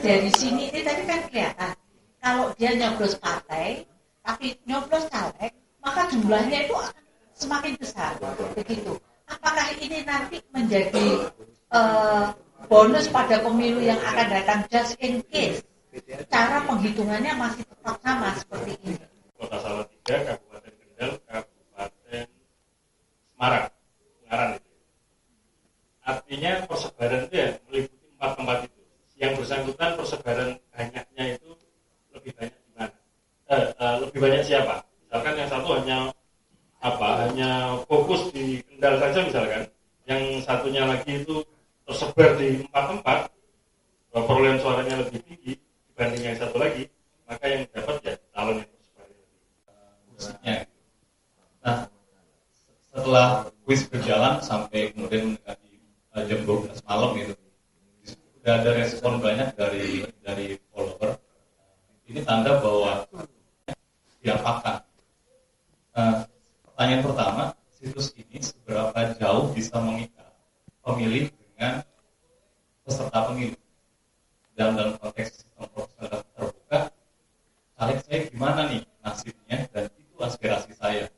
dari sini ini tadi kan kelihatan kalau dia nyoblos partai tapi nyoblos caleg maka jumlahnya itu akan semakin besar begitu. Apakah ini nanti menjadi bonus pada pemilu yang akan datang just in case cara penghitungannya masih tetap sama seperti ini? Kota Salatiga, Kabupaten Kendal, Kabupaten Semarang, Ungaran itu. Artinya persebaran itu ya meliputi 4 tempat itu. Yang bersangkutan persebaran banyaknya itu lebih banyak di mana? Lebih banyak siapa? Misalkan yang satu hanya fokus di Kendal saja misalkan, yang satunya lagi itu tersebar di 4 tempat, perolehan suaranya lebih tinggi dibanding yang satu lagi, maka yang dapat ya calon yang tersebar musiknya. Nah, setelah kuis berjalan sampai kemudian mendekati jam 12 malam itu, sudah ada respon banyak dari follower. Ini tanda bahwa diapakan. Pertanyaan pertama, situs ini seberapa jauh bisa mengikat pemilih dengan peserta pemilu dalam konteks sistem proporsional terbuka. Caleg saya gimana nih nasibnya, dan itu aspirasi saya.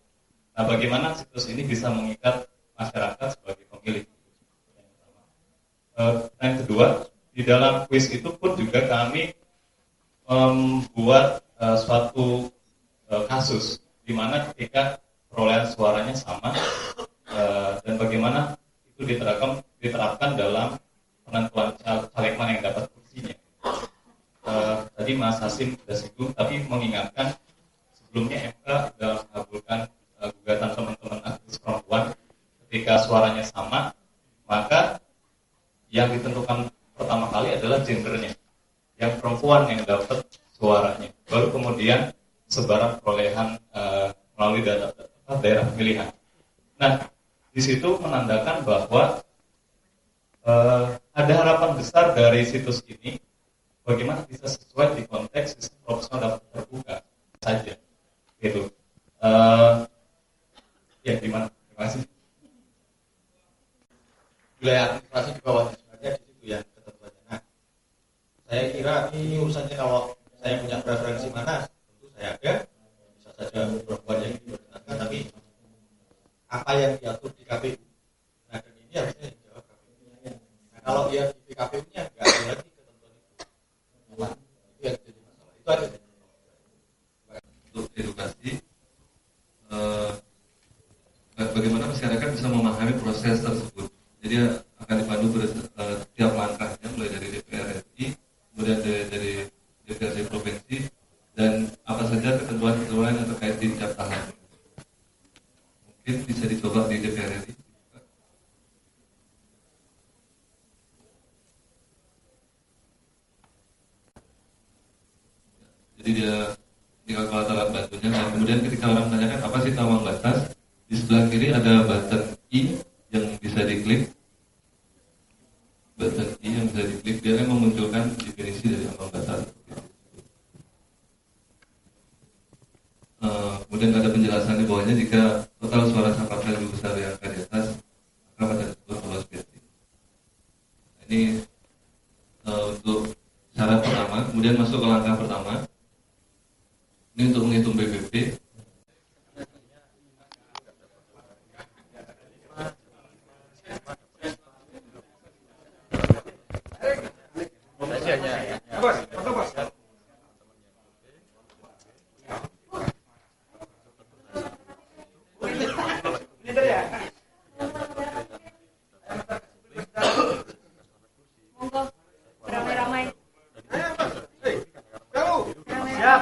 Nah, bagaimana situs ini bisa mengikat masyarakat sebagai pemilih? Yang kedua, di dalam kuis itu pun juga kami membuat suatu kasus di mana ketika perolehan suaranya sama dan bagaimana itu diterapkan dalam penentuan caleg mana yang dapat kursinya. Tadi Mas Hasim sudah singgung, tapi mengingatkan sebelumnya MK sudah mengabulkan gugatan teman-teman aktivis perempuan. Ketika suaranya sama, maka yang ditentukan pertama kali adalah gendernya, yang perempuan yang dapat suaranya, baru kemudian sebaran perolehan melalui daerah pemilihan. Nah, di situ menandakan bahwa ada harapan besar dari situs ini, bagaimana bisa sesuai di konteks sistem proporsional dan terbuka saja, gitu. Ya, gimana? Terima kasih. Wilayah administrasi di bawahnya sebenarnya di situ ya ketentuannya. Nah, saya kira ini urusannya kalau saya punya preferensi mana, tentu saya ada. Bisa saja perempuan yang diperkenankan, tapi apa yang diatur di KPU. Nah, dan ini harusnya dijawab KPU. Nah, kalau dia di KPU-nya nggak ada lagi ketentuan itu. Itu yang jadi masalah. Itu aja. Untuk edukasi, bagaimana masyarakat bisa memahami proses tersebut. Jadi akan dipandu setiap langkahnya, mulai dari DPR RI, kemudian dari DPRD provinsi, dan apa saja ketentuan-ketentuan yang terkait di tiap tahap. Mungkin bisa dicoba di DPR RI. Jadi dia tinggal kalau alat bantunya. Dan kemudian ketika orang menanyakan apa sih ambang batas, di sebelah kiri ada button I yang bisa diklik. Button I yang bisa diklik, dia akan memunculkan definisi dari ambang batas. Kemudian ada penjelasan di bawahnya, jika total suara sah partai lebih besar yang angka di atas, maka pada disebut lolos PSI. Ini untuk syarat pertama. Kemudian masuk ke langkah pertama. Ini untuk menghitung BBB. Siap.